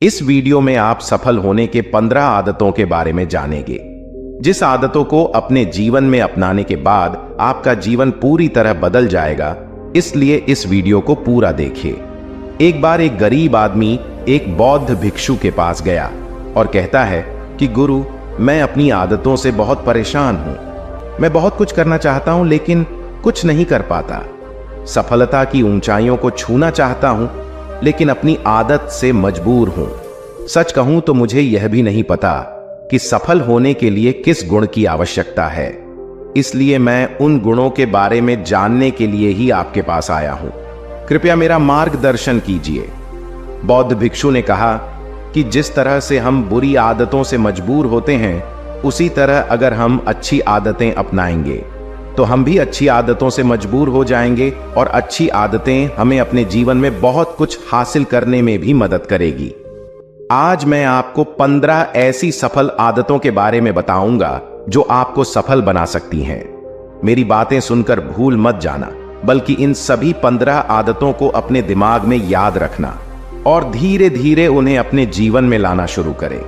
इस वीडियो में आप सफल होने के 15 आदतों के बारे में जानेंगे, जिस आदतों को अपने जीवन में अपनाने के बाद आपका जीवन पूरी तरह बदल जाएगा। इसलिए इस वीडियो को पूरा देखिए। एक बार एक गरीब आदमी एक बौद्ध भिक्षु के पास गया और कहता है कि गुरु, मैं अपनी आदतों से बहुत परेशान हूं। मैं बहुत कुछ करना चाहता हूं लेकिन कुछ नहीं कर पाता। सफलता की ऊंचाइयों को छूना चाहता हूं लेकिन अपनी आदत से मजबूर हूं। सच कहूं तो मुझे यह भी नहीं पता कि सफल होने के लिए किस गुण की आवश्यकता है। इसलिए मैं उन गुणों के बारे में जानने के लिए ही आपके पास आया हूं। कृपया मेरा मार्गदर्शन कीजिए। बौद्ध भिक्षु ने कहा कि जिस तरह से हम बुरी आदतों से मजबूर होते हैं, उसी तरह अगर हम अच्छी आदतें अपनाएंगे तो हम भी अच्छी आदतों से मजबूर हो जाएंगे और अच्छी आदतें हमें अपने जीवन में बहुत कुछ हासिल करने में भी मदद करेगी। आज मैं आपको 15 ऐसी सफल आदतों के बारे में बताऊंगा जो आपको सफल बना सकती हैं। मेरी बातें सुनकर भूल मत जाना, बल्कि इन सभी 15 आदतों को अपने दिमाग में याद रखना और धीरे धीरे उन्हें अपने जीवन में लाना शुरू करें,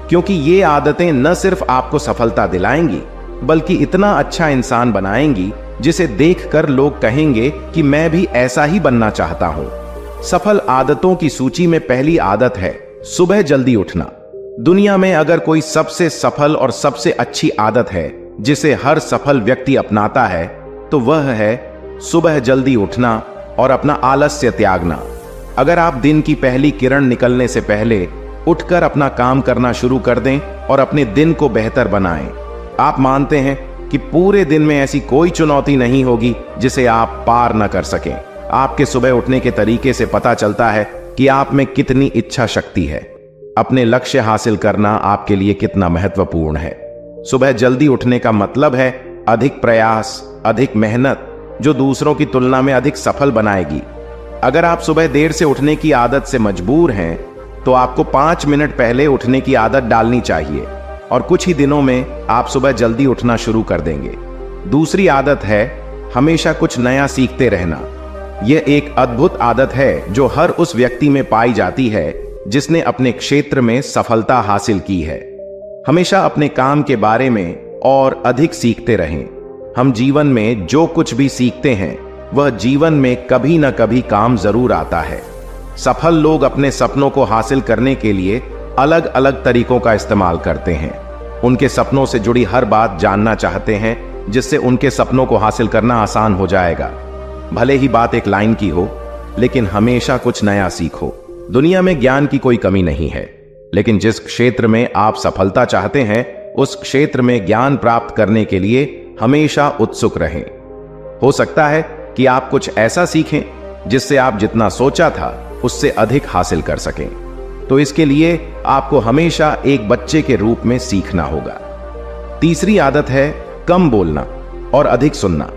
क्योंकि ये आदतें न सिर्फ आपको सफलता दिलाएंगी बल्कि इतना अच्छा इंसान बनाएंगी जिसे देखकर लोग कहेंगे कि मैं भी ऐसा ही बनना चाहता हूं। सफल आदतों की सूची में पहली आदत है सुबह जल्दी उठना। दुनिया में अगर कोई सबसे सफल और सबसे अच्छी आदत है जिसे हर सफल व्यक्ति अपनाता है तो वह है सुबह जल्दी उठना और अपना आलस्य त्यागना। अगर आप दिन की पहली किरण निकलने से पहले उठकर अपना काम करना शुरू कर दें और अपने दिन को बेहतर बनाएं, आप मानते हैं कि पूरे दिन में ऐसी कोई चुनौती नहीं होगी जिसे आप पार न कर सकें। आपके सुबह उठने के तरीके से पता चलता है कि आप में कितनी इच्छा शक्ति है। अपने लक्ष्य हासिल करना आपके लिए कितना महत्वपूर्ण है। सुबह जल्दी उठने का मतलब है अधिक प्रयास, अधिक मेहनत, जो दूसरों की तुलना में अधिक सफल बनाएगी। अगर आप सुबह देर से उठने की आदत से मजबूर हैं तो आपको 5 मिनट पहले उठने की आदत डालनी चाहिए और कुछ ही दिनों में आप सुबह जल्दी उठना शुरू कर देंगे। दूसरी आदत है हमेशा कुछ नया सीखते रहना। यह एक अद्भुत आदत है जो हर उस व्यक्ति में पाई जाती है जिसने अपने क्षेत्र में सफलता हासिल की है। हमेशा अपने काम के बारे में और अधिक सीखते रहें। हम जीवन में जो कुछ भी सीखते हैं वह जीवन में कभी न कभी काम जरूर आता है। सफल लोग अपने सपनों को हासिल करने के लिए अलग अलग तरीकों का इस्तेमाल करते हैं। उनके सपनों से जुड़ी हर बात जानना चाहते हैं जिससे उनके सपनों को हासिल करना आसान हो जाएगा। भले ही बात एक लाइन की हो, लेकिन हमेशा कुछ नया सीखो। दुनिया में ज्ञान की कोई कमी नहीं है, लेकिन जिस क्षेत्र में आप सफलता चाहते हैं उस क्षेत्र में ज्ञान प्राप्त करने के लिए हमेशा उत्सुक रहें। हो सकता है कि आप कुछ ऐसा सीखें जिससे आप जितना सोचा था उससे अधिक हासिल कर सकें। तो इसके लिए आपको हमेशा एक बच्चे के रूप में सीखना होगा। तीसरी आदत है कम बोलना और अधिक सुनना।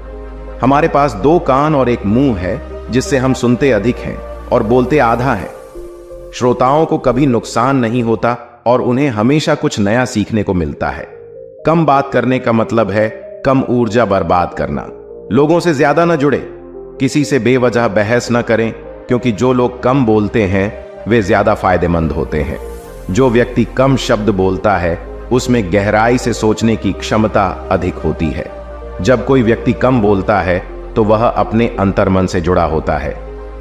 हमारे पास 2 कान और एक मुंह है जिससे हम सुनते अधिक हैं और बोलते आधा है। श्रोताओं को कभी नुकसान नहीं होता और उन्हें हमेशा कुछ नया सीखने को मिलता है। कम बात करने का मतलब है कम ऊर्जा बर्बाद करना। लोगों से ज्यादा न जुड़े, किसी से बेवजह बहस न करें, क्योंकि जो लोग कम बोलते हैं वे ज्यादा फायदेमंद होते हैं। जो व्यक्ति कम शब्द बोलता है उसमें गहराई से सोचने की क्षमता अधिक होती है। जब कोई व्यक्ति कम बोलता है तो वह अपने अंतर्मन से जुड़ा होता है।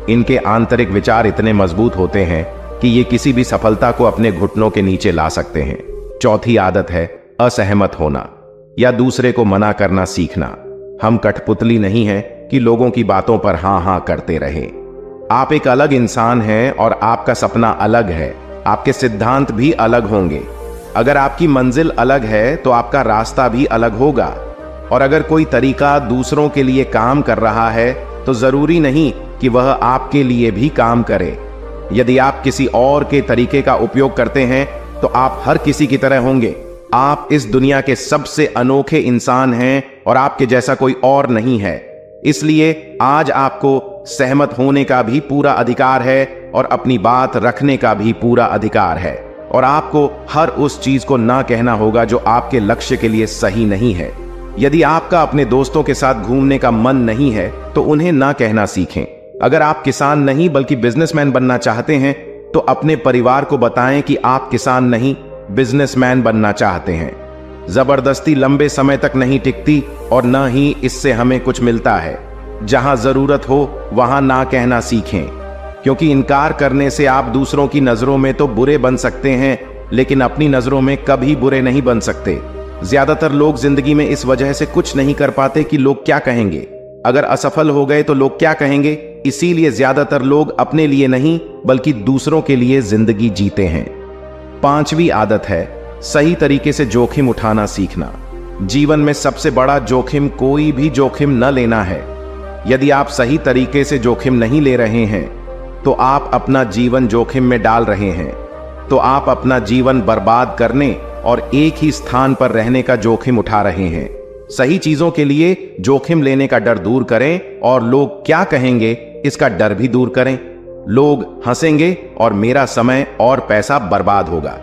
इनके आंतरिक विचार इतने मजबूत होते हैं कि ये किसी भी सफलता को अपने घुटनों के नीचे ला सकते हैं। चौथी आदत है असहमत होना या दूसरे को मना करना सीखना। हम कठपुतली नहीं हैं कि लोगों की बातों पर हां हां करते रहें। आप एक अलग इंसान हैं और आपका सपना अलग है। आपके सिद्धांत भी अलग होंगे। अगर आपकी मंजिल अलग है तो आपका रास्ता भी अलग होगा। और अगर कोई तरीका दूसरों के लिए काम कर रहा है तो जरूरी नहीं कि वह आपके लिए भी काम करे। यदि आप किसी और के तरीके का उपयोग करते हैं तो आप हर किसी की तरह होंगे। आप इस दुनिया के सबसे अनोखे इंसान हैं और आपके जैसा कोई और नहीं है। इसलिए आज आपको सहमत होने का भी पूरा अधिकार है और अपनी बात रखने का भी पूरा अधिकार है। और आपको हर उस चीज को ना कहना होगा जो आपके लक्ष्य के लिए सही नहीं है। यदि आपका अपने दोस्तों के साथ घूमने का मन नहीं है तो उन्हें ना कहना सीखें। अगर आप किसान नहीं बल्कि बिजनेसमैन बनना चाहते हैं तो अपने परिवार को बताएं कि आप किसान नहीं, बिजनेसमैन बनना चाहते हैं। जबरदस्ती लंबे समय तक नहीं टिकती और न ही इससे हमें कुछ मिलता है। जहां जरूरत हो वहां ना कहना सीखें, क्योंकि इनकार करने से आप दूसरों की नजरों में तो बुरे बन सकते हैं, लेकिन अपनी नजरों में कभी बुरे नहीं बन सकते। ज्यादातर लोग जिंदगी में इस वजह से कुछ नहीं कर पाते कि लोग क्या कहेंगे। अगर असफल हो गए तो लोग क्या कहेंगे, इसीलिए ज्यादातर लोग अपने लिए नहीं बल्कि दूसरों के लिए जिंदगी जीते हैं। 5वीं आदत है सही तरीके से जोखिम उठाना सीखना। जीवन में सबसे बड़ा जोखिम कोई भी जोखिम न लेना है। यदि आप सही तरीके से जोखिम नहीं ले रहे हैं तो आप अपना जीवन जोखिम में डाल रहे हैं। तो आप अपना जीवन बर्बाद करने और एक ही स्थान पर रहने का जोखिम उठा रहे हैं। सही चीजों के लिए जोखिम लेने का डर दूर करें और लोग क्या कहेंगे इसका डर भी दूर करें। लोग हंसेंगे और मेरा समय और पैसा बर्बाद होगा।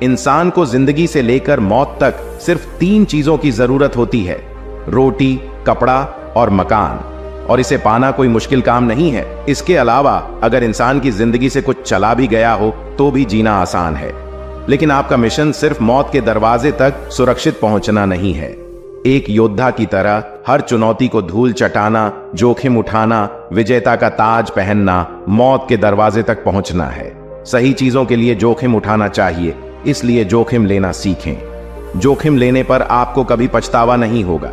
इंसान को जिंदगी से लेकर मौत तक सिर्फ 3 चीजों की जरूरत होती है, रोटी, कपड़ा और मकान, और इसे पाना कोई मुश्किल काम नहीं है। इसके अलावा अगर इंसान की जिंदगी से कुछ चला भी गया हो तो भी जीना आसान है। लेकिन आपका मिशन सिर्फ मौत के दरवाजे तक सुरक्षित पहुंचना नहीं है। एक योद्धा की तरह हर चुनौती को धूल चटाना, जोखिम उठाना, विजेता का ताज पहनना, मौत के दरवाजे तक पहुंचना है। सही चीजों के लिए जोखिम उठाना चाहिए, इसलिए जोखिम लेना सीखें। जोखिम लेने पर आपको कभी पछतावा नहीं होगा,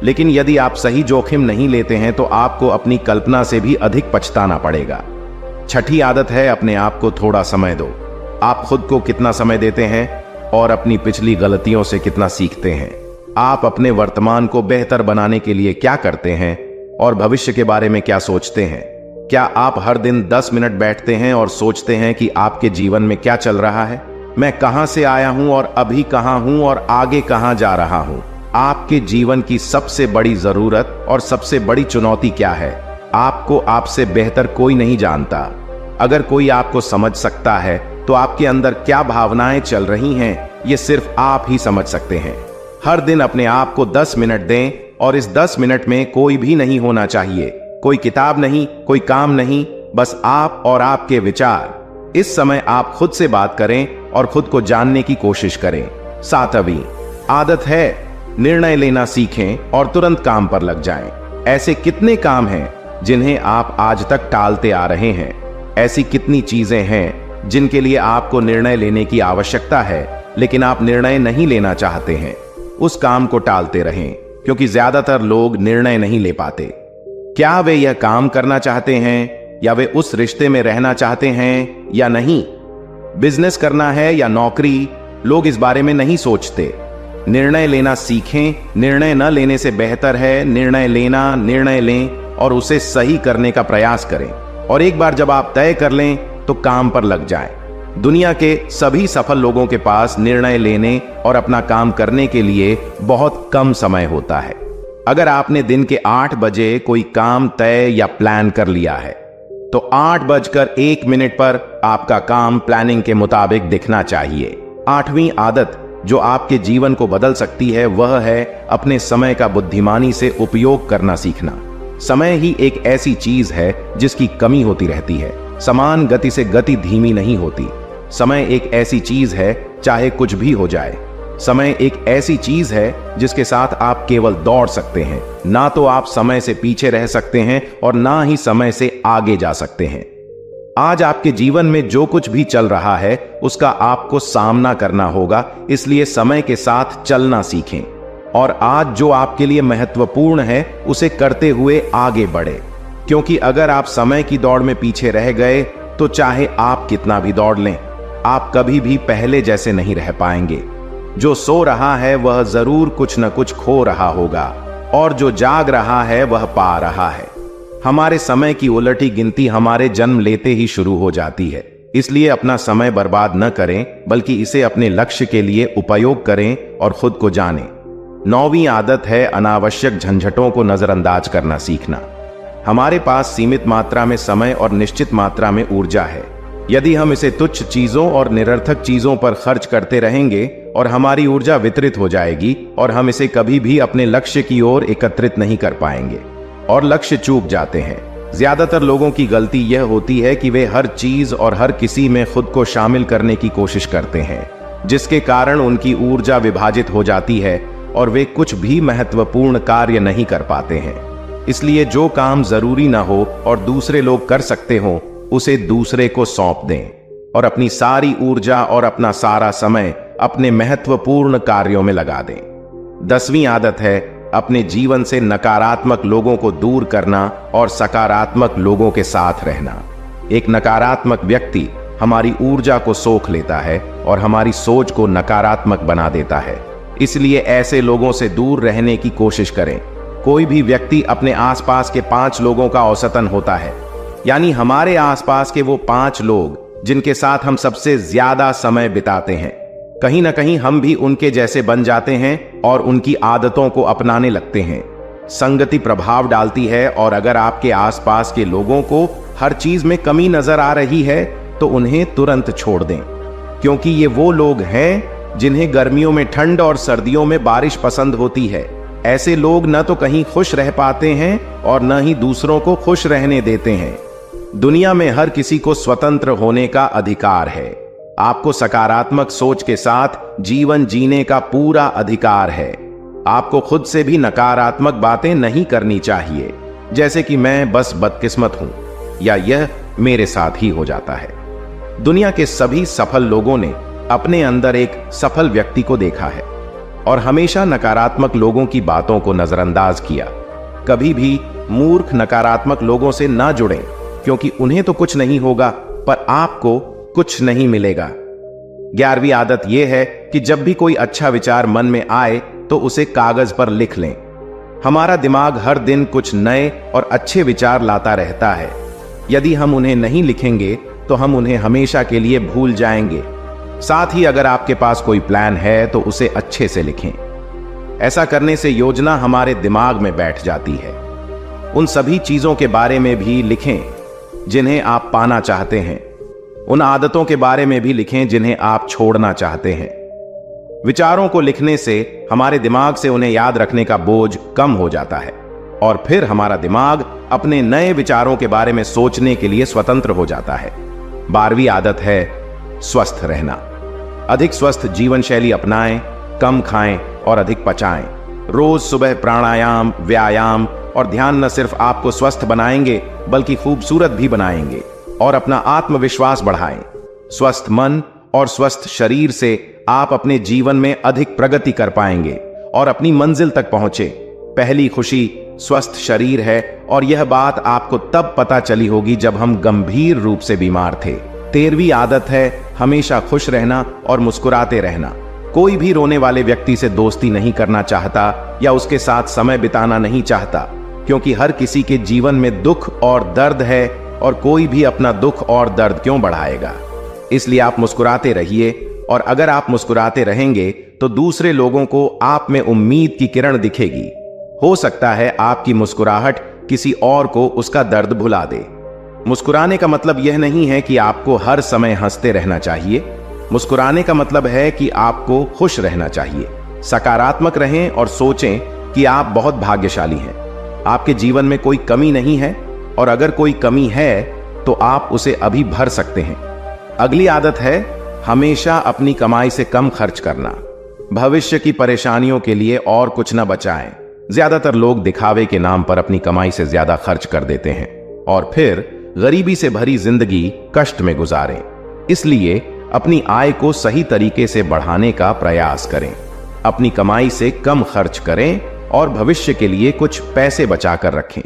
लेकिन यदि आप सही जोखिम नहीं लेते हैं तो आपको अपनी कल्पना से भी अधिक पछताना पड़ेगा। 6ठी आदत है अपने आप को थोड़ा समय दो। आप खुद को कितना समय देते हैं और अपनी पिछली गलतियों से कितना सीखते हैं। आप अपने वर्तमान को बेहतर बनाने के लिए क्या करते हैं और भविष्य के बारे में क्या सोचते हैं। क्या आप हर दिन 10 मिनट बैठते हैं और सोचते हैं कि आपके जीवन में क्या चल रहा है, मैं कहां से आया हूं और अभी कहां हूं और आगे कहां जा रहा हूं। आपके जीवन की सबसे बड़ी जरूरत और सबसे बड़ी चुनौती क्या है, आपको आपसे बेहतर कोई नहीं जानता। अगर कोई आपको समझ सकता है तो आपके अंदर क्या भावनाएं चल रही हैं, ये सिर्फ आप ही समझ सकते हैं। हर दिन अपने आप को 10 मिनट दें और इस 10 मिनट में कोई भी नहीं होना चाहिए, कोई किताब नहीं, कोई काम नहीं, बस आप और आपके विचार। इस समय आप खुद से बात करें और खुद को जानने की कोशिश करें। 7वीं आदत है निर्णय लेना सीखें और तुरंत काम पर लग जाएं। ऐसे कितने काम हैं जिन्हें आप आज तक टालते आ रहे हैं। ऐसी कितनी चीजें हैं जिनके लिए आपको निर्णय लेने की आवश्यकता है, लेकिन आप निर्णय नहीं लेना चाहते हैं। उस काम को टालते रहें, क्योंकि ज्यादातर लोग निर्णय नहीं ले पाते। क्या वे यह काम करना चाहते हैं या वे उस रिश्ते में रहना चाहते हैं या नहीं, बिजनेस करना है या नौकरी, लोग इस बारे में नहीं सोचते। निर्णय लेना सीखें। निर्णय न लेने से बेहतर है निर्णय लेना। निर्णय लें और उसे सही करने का प्रयास करें, और एक बार जब आप तय कर लें तो काम पर लग जाएं। दुनिया के सभी सफल लोगों के पास निर्णय लेने और अपना काम करने के लिए बहुत कम समय होता है। अगर आपने दिन के 8 बजे कोई काम तय या प्लान कर लिया है तो 8:01 पर आपका काम प्लानिंग के मुताबिक दिखना चाहिए। 8वीं आदत जो आपके जीवन को बदल सकती है वह है अपने समय का बुद्धिमानी से उपयोग करना सीखना। समय ही एक ऐसी चीज है जिसकी कमी होती रहती है। समान गति से गति धीमी नहीं होती। समय एक ऐसी चीज है चाहे कुछ भी हो जाए। समय एक ऐसी चीज है जिसके साथ आप केवल दौड़ सकते हैं, ना तो आप समय से पीछे रह सकते हैं और ना ही समय से आगे जा सकते हैं। आज आपके जीवन में जो कुछ भी चल रहा है उसका आपको सामना करना होगा, इसलिए समय के साथ चलना सीखें और आज जो आपके लिए महत्वपूर्ण है उसे करते हुए आगे बढ़े। क्योंकि अगर आप समय की दौड़ में पीछे रह गए तो चाहे आप कितना भी दौड़ लें, आप कभी भी पहले जैसे नहीं रह पाएंगे। जो सो रहा है वह जरूर कुछ न कुछ खो रहा होगा और जो जाग रहा है वह पा रहा है। हमारे समय की उलटी गिनती हमारे जन्म लेते ही शुरू हो जाती है, इसलिए अपना समय बर्बाद न करें बल्कि इसे अपने लक्ष्य के लिए उपयोग करें और खुद को जानें। 9वीं आदत है अनावश्यक झंझटों को नजरअंदाज करना सीखना। हमारे पास सीमित मात्रा में समय और निश्चित मात्रा में ऊर्जा है। यदि हम इसे तुच्छ चीजों और निरर्थक चीजों पर खर्च करते रहेंगे और हमारी ऊर्जा वितरित हो जाएगी और हम इसे कभी भी अपने लक्ष्य की ओर एकत्रित नहीं कर पाएंगे और लक्ष्य चूक जाते हैं। ज्यादातर लोगों की गलती यह होती है कि वे हर चीज और हर किसी में खुद को शामिल करने की कोशिश करते हैं, जिसके कारण उनकी ऊर्जा विभाजित हो जाती है और वे कुछ भी महत्वपूर्ण कार्य नहीं कर पाते हैं। इसलिए जो काम जरूरी ना हो और दूसरे लोग कर सकते हो, उसे दूसरे को सौंप दें और अपनी सारी ऊर्जा और अपना सारा समय अपने महत्वपूर्ण कार्यों में लगा दें। 10वीं आदत है अपने जीवन से नकारात्मक लोगों को दूर करना और सकारात्मक लोगों के साथ रहना। एक नकारात्मक व्यक्ति हमारी ऊर्जा को सोख लेता है और हमारी सोच को नकारात्मक बना देता है। इसलिए ऐसे लोगों से दूर रहने की कोशिश करें। कोई भी व्यक्ति अपने आसपास के 5 लोगों का औसतन होता है, यानी हमारे आसपास के वो 5 लोग जिनके साथ हम सबसे ज्यादा समय बिताते हैं। कहीं ना कहीं हम भी उनके जैसे बन जाते हैं और उनकी आदतों को अपनाने लगते हैं। संगति प्रभाव डालती है और अगर आपके आसपास के लोगों को हर चीज में कमी नजर आ रही है तो उन्हें तुरंत छोड़ दें, क्योंकि ये वो लोग हैं जिन्हें गर्मियों में ठंड और सर्दियों में बारिश पसंद होती है। ऐसे लोग न तो कहीं खुश रह पाते हैं और न ही दूसरों को खुश रहने देते हैं। दुनिया में हर किसी को स्वतंत्र होने का अधिकार है। आपको सकारात्मक सोच के साथ जीवन जीने का पूरा अधिकार है। आपको खुद से भी नकारात्मक बातें नहीं करनी चाहिए, जैसे कि मैं बस बदकिस्मत हूं या यह मेरे साथ ही हो जाता है। दुनिया के सभी सफल लोगों ने अपने अंदर एक सफल व्यक्ति को देखा है और हमेशा नकारात्मक लोगों की बातों को नजरअंदाज किया। कभी भी मूर्ख नकारात्मक लोगों से ना जुड़ें, क्योंकि उन्हें तो कुछ नहीं होगा पर आपको कुछ नहीं मिलेगा। 11वीं आदत यह है कि जब भी कोई अच्छा विचार मन में आए तो उसे कागज पर लिख लें। हमारा दिमाग हर दिन कुछ नए और अच्छे विचार लाता रहता है। यदि हम उन्हें नहीं लिखेंगे तो हम उन्हें हमेशा के लिए भूल जाएंगे। साथ ही अगर आपके पास कोई प्लान है तो उसे अच्छे से लिखें। ऐसा करने से योजना हमारे दिमाग में बैठ जाती है। उन सभी चीजों के बारे में भी लिखें जिन्हें आप पाना चाहते हैं। उन आदतों के बारे में भी लिखें जिन्हें आप छोड़ना चाहते हैं। विचारों को लिखने से हमारे दिमाग से उन्हें याद रखने का बोझ कम हो जाता है और फिर हमारा दिमाग अपने नए विचारों के बारे में सोचने के लिए स्वतंत्र हो जाता है। 12वीं आदत है स्वस्थ रहना। अधिक स्वस्थ जीवन शैली अपनाएं, कम खाएं और अधिक पचाएं। रोज सुबह प्राणायाम, व्यायाम और ध्यान न सिर्फ आपको स्वस्थ बनाएंगे बल्कि खूबसूरत भी बनाएंगे और अपना आत्मविश्वास बढ़ाएं। स्वस्थ मन और स्वस्थ शरीर से आप अपने जीवन में अधिक प्रगति कर पाएंगे और अपनी मंजिल तक पहुंचे। पहली खुशी स्वस्थ शरीर है और यह बात आपको तब पता चली होगी जब हम गंभीर रूप से बीमार थे। 13वीं आदत है हमेशा खुश रहना और मुस्कुराते रहना। कोई भी रोने वाले व्यक्ति से दोस्ती नहीं करना चाहता या उसके साथ समय बिताना नहीं चाहता, क्योंकि हर किसी के जीवन में दुख और दर्द है और कोई भी अपना दुख और दर्द क्यों बढ़ाएगा। इसलिए आप मुस्कुराते रहिए और अगर आप मुस्कुराते रहेंगे तो दूसरे लोगों को आप में उम्मीद की किरण दिखेगी। हो सकता है आपकी मुस्कुराहट किसी और को उसका दर्द भुला दे। मुस्कुराने का मतलब यह नहीं है कि आपको हर समय हंसते रहना चाहिए। मुस्कुराने का मतलब है कि आपको खुश रहना चाहिए। सकारात्मक रहें और सोचें कि आप बहुत भाग्यशाली हैं। आपके जीवन में कोई कमी नहीं है और अगर कोई कमी है तो आप उसे अभी भर सकते हैं। अगली आदत है हमेशा अपनी कमाई से कम खर्च करना। भविष्य की परेशानियों के लिए और कुछ न बचाएं। ज्यादातर लोग दिखावे के नाम पर अपनी कमाई से ज्यादा खर्च कर देते हैं और फिर गरीबी से भरी जिंदगी कष्ट में गुजारें। इसलिए अपनी आय को सही तरीके से बढ़ाने का प्रयास करें। अपनी कमाई से कम खर्च करें और भविष्य के लिए कुछ पैसे बचाकर रखें।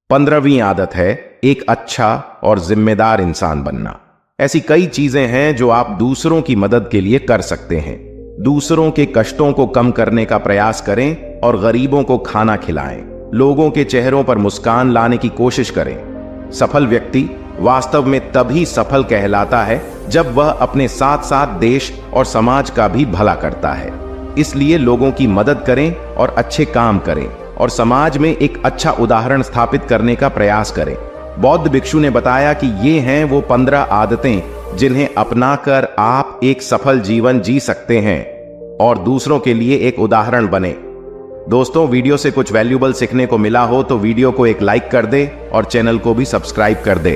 15वीं आदत है एक अच्छा और जिम्मेदार इंसान बनना। ऐसी कई चीजें हैं जो आप दूसरों की मदद के लिए कर सकते हैं। दूसरों के कष्टों को कम करने का प्रयास करें और गरीबों को खाना खिलाएं। लोगों के चेहरों पर मुस्कान लाने की कोशिश करें। सफल व्यक्ति वास्तव में तभी सफल कहलाता है जब वह अपने साथ साथ देश और समाज का भी भला करता है। इसलिए लोगों की मदद करें और अच्छे काम करें और समाज में एक अच्छा उदाहरण स्थापित करने का प्रयास करें। बौद्ध भिक्षु ने बताया कि ये हैं वो 15 आदतें जिन्हें अपनाकर आप एक सफल जीवन जी सकते हैं और दूसरों के लिए एक उदाहरण बने। दोस्तों, वीडियो से कुछ वैल्यूबल सीखने को मिला हो तो वीडियो को एक लाइक कर दे और चैनल को भी सब्सक्राइब कर दे।